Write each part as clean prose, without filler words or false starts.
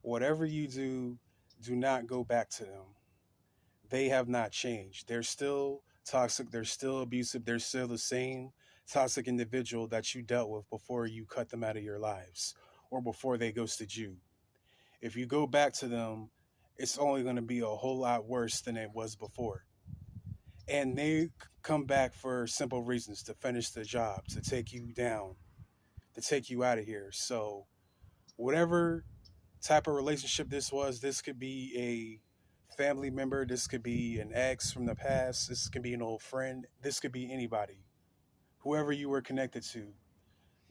Whatever you do, do not go back to them. They have not changed. They're still toxic. They're still abusive. They're still the same toxic individual that you dealt with before you cut them out of your lives or before they ghosted you. If you go back to them, it's only going to be a whole lot worse than it was before. And they come back for simple reasons to finish the job, to take you down, to take you out of here. So, whatever type of relationship this was, this could be a family member, this could be an ex from the past, this could be an old friend, this could be anybody, whoever you were connected to.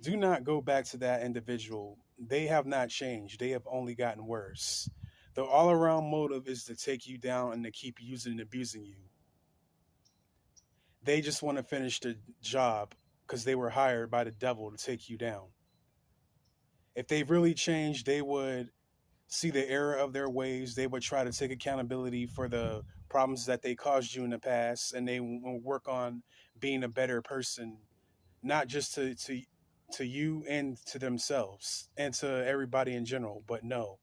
Do not go back to that individual. They have not changed, they have only gotten worse. The all around motive is to take you down and to keep using and abusing you. They just want to finish the job because they were hired by the devil to take you down. If they really changed, they would see the error of their ways. They would try to take accountability for the problems that they caused you in the past, and they will work on being a better person, not just to you and to themselves and to everybody in general. But no,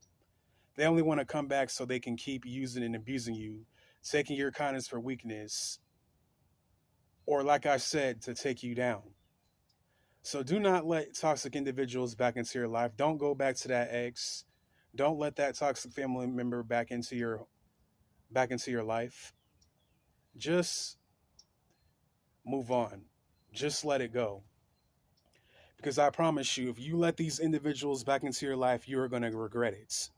they only want to come back so they can keep using and abusing you, taking your kindness for weakness, or like I said, to take you down. So do not let toxic individuals back into your life. Don't go back to that ex. Don't let that toxic family member back into your life. Just move on. Just let it go. Because I promise you, if you let these individuals back into your life, you are going to regret it.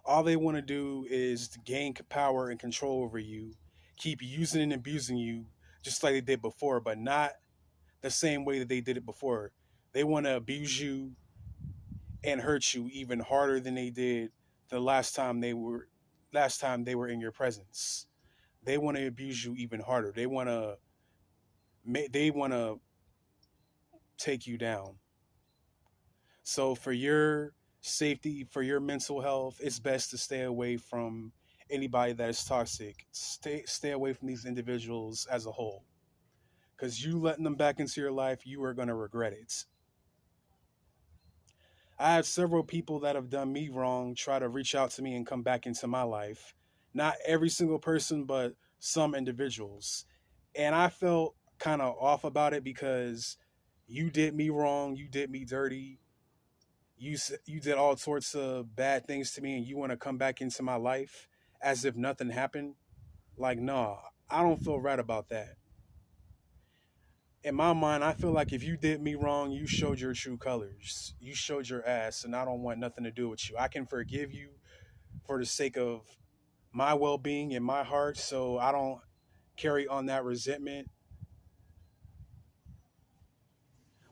All they want to do is to gain power and control over you, keep using and abusing you just like they did before, but not the same way that they did it before. They want to abuse you and hurt you even harder than they did the last time they were in your presence. They want to abuse you even harder. They want to take you down. So for your safety, for your mental health, it's best to stay away from anybody that is toxic. Stay away from these individuals as a whole. Because you letting them back into your life, you are going to regret it. I have several people that have done me wrong try to reach out to me and come back into my life. Not every single person, but some individuals. And I felt kind of off about it because you did me wrong, you did me dirty, you did all sorts of bad things to me, and you want to come back into my life as if nothing happened. Like, no, I don't feel right about that. In my mind, I feel like if you did me wrong, you showed your true colors. You showed your ass, and I don't want nothing to do with you. I can forgive you for the sake of my well being in my heart, so I don't carry on that resentment.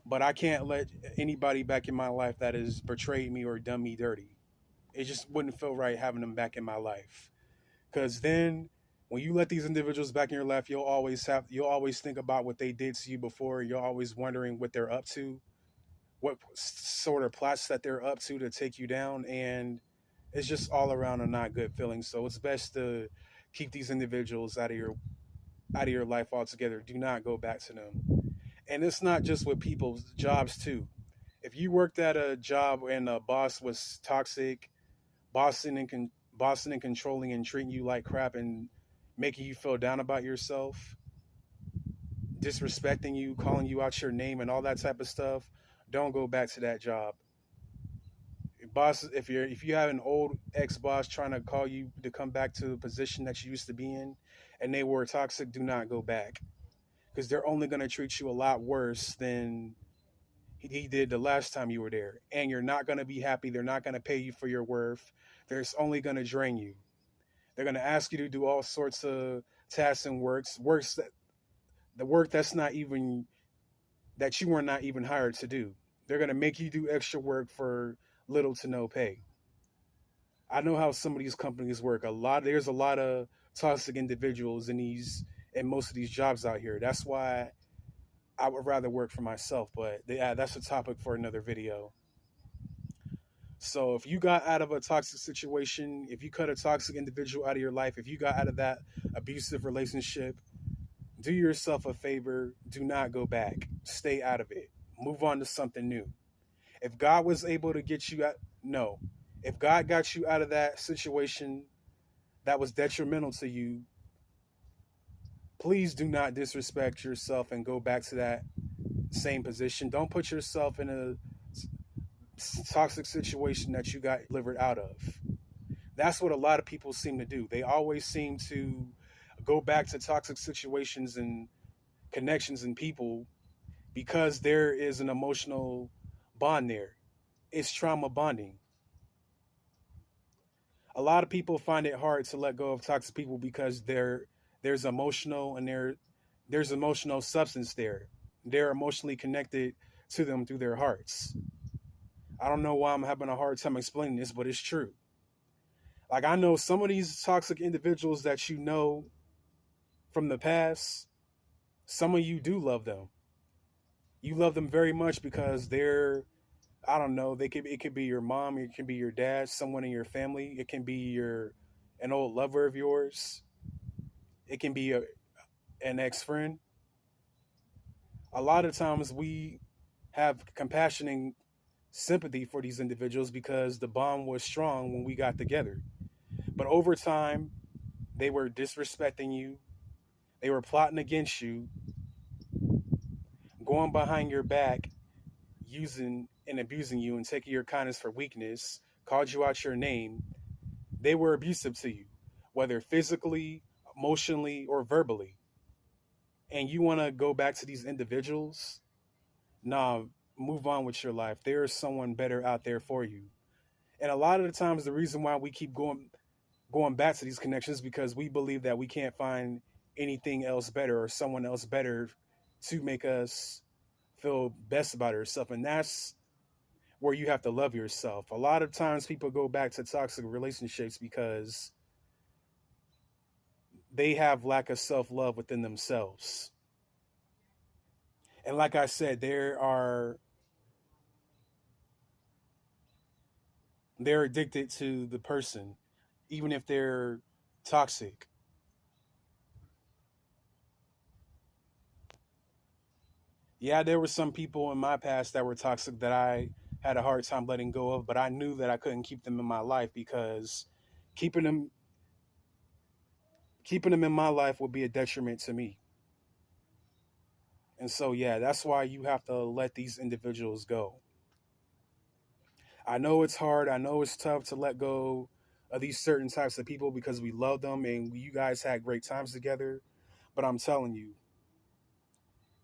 But I can't let anybody back in my life that has betrayed me or done me dirty. It just wouldn't feel right having them back in my life. Because then when you let these individuals back in your life, you'll always think about what they did to you before. You're always wondering what they're up to, what sort of plots that they're up to take you down, and it's just all around a not good feeling. So it's best to keep these individuals out of your life altogether. Do not go back to them. And it's not just with people's jobs too. If you worked at a job and the boss was toxic, bossing and controlling and treating you like crap and making you feel down about yourself, disrespecting you, calling you out your name and all that type of stuff, don't go back to that job. If you have an old ex boss trying to call you to come back to the position that you used to be in and they were toxic, do not go back because they're only going to treat you a lot worse than he did the last time you were there. And you're not going to be happy. They're not going to pay you for your worth. They're only going to drain you. They're going to ask you to do all sorts of tasks and works that the work that you were not even hired to do. They're going to make you do extra work for little to no pay. I know how some of these companies work. There's a lot of toxic individuals in most of these jobs out here. That's why I would rather work for myself. But yeah, that's a topic for another video. So if you got out of a toxic situation, if you cut a toxic individual out of your life, if you got out of that abusive relationship, do yourself a favor. Do not go back. Stay out of it. Move on to something new. If God was able to get you out, No. If God got you out of that situation that was detrimental to you, please do not disrespect yourself and go back to that same position. Don't put yourself in a toxic situation that you got delivered out of. That's what a lot of people seem to do. They always seem to go back to toxic situations and connections and people because there is an emotional bond there. It's trauma bonding. A lot of people find it hard to let go of toxic people because there's emotional and there's emotional substance there. They're emotionally connected to them through their hearts. I don't know why I'm having a hard time explaining this, but it's true. Like I know some of these toxic individuals that you know from the past, some of you do love them. You love them very much because they're, I don't know, it could be your mom, it can be your dad, someone in your family, it can be your an old lover of yours, it can be an ex-friend. A lot of times we have compassion and sympathy for these individuals because the bond was strong when we got together. But over time, they were disrespecting you, they were plotting against you, going behind your back, using and abusing you and taking your kindness for weakness, called you out your name. They were abusive to you, whether physically, emotionally, or verbally. And you want to go back to these individuals? Nah, move on with your life. There is someone better out there for you. And a lot of the times, the reason why we keep going back to these connections because we believe that we can't find anything else better or someone else better to make us feel best about ourselves. And that's where you have to love yourself. A lot of times people go back to toxic relationships because they have lack of self-love within themselves. And like I said, they're addicted to the person even if they're toxic. Yeah, there were some people in my past that were toxic that I had a hard time letting go of, but I knew that I couldn't keep them in my life because keeping them keeping them in my life would be a detriment to me. And so yeah, that's why you have to let these individuals go. I know it's hard. I know it's tough to let go of these certain types of people because we love them and you guys had great times together. But I'm telling you,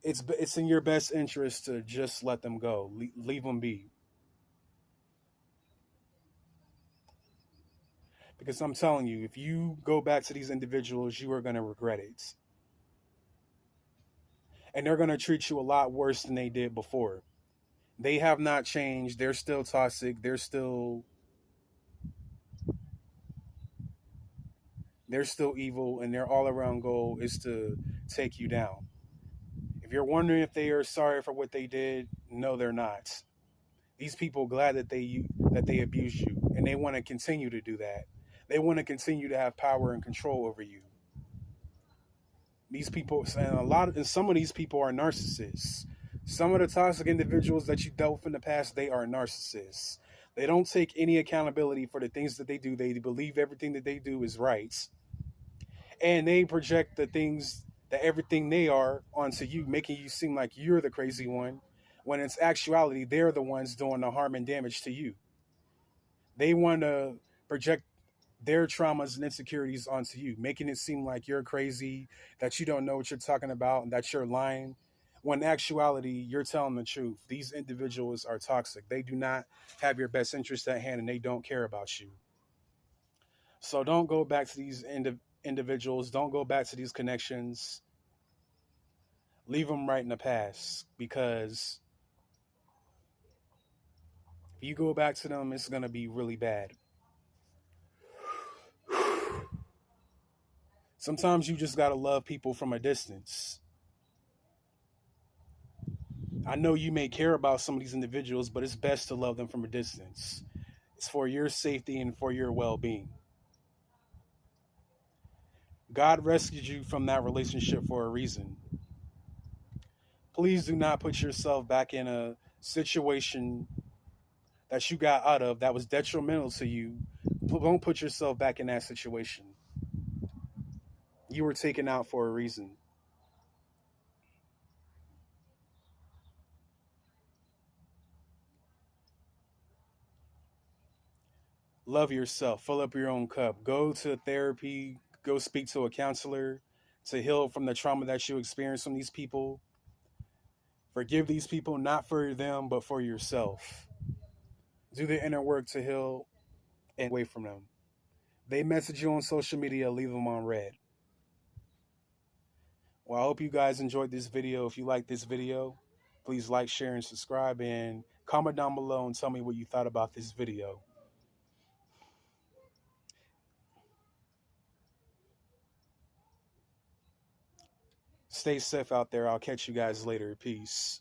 it's in your best interest to just let them go, leave them be. Because I'm telling you, if you go back to these individuals, you are going to regret it, and they're going to treat you a lot worse than they did before. They have not changed. They're still toxic. They're still evil, and their all around goal is to take you down. If you're wondering if they are sorry for what they did, no, they're not. These people glad that they abused you, and they want to continue to do that. They want to continue to have power and control over you. These people, and some of these people are narcissists. Some of the toxic individuals that you dealt with in the past, they are narcissists. They don't take any accountability for the things that they do. They believe everything that they do is right, and they project the things that everything they are onto you, making you seem like you're the crazy one, when in actuality they're the ones doing the harm and damage to you. They want to project their traumas and insecurities onto you, making it seem like you're crazy, that you don't know what you're talking about, and that you're lying. When in actuality, you're telling the truth. These individuals are toxic. They do not have your best interest at hand and they don't care about you. So don't go back to these individuals. Don't go back to these connections. Leave them right in the past because if you go back to them, it's going to be really bad. Sometimes you just got to love people from a distance. I know you may care about some of these individuals, but it's best to love them from a distance. It's for your safety and for your well being. God rescued you from that relationship for a reason. Please do not put yourself back in a situation that you got out of that was detrimental to you, don't put yourself back in that situation. You were taken out for a reason. Love yourself. Fill up your own cup. Go to therapy. Go speak to a counselor to heal from the trauma that you experienced from these people. Forgive these people, not for them, but for yourself. Do the inner work to heal and away from them. They message you on social media, leave them on red. Well, I hope you guys enjoyed this video. If you like this video, please like, share, and subscribe, and comment down below and tell me what you thought about this video. Stay safe out there. I'll catch you guys later. Peace.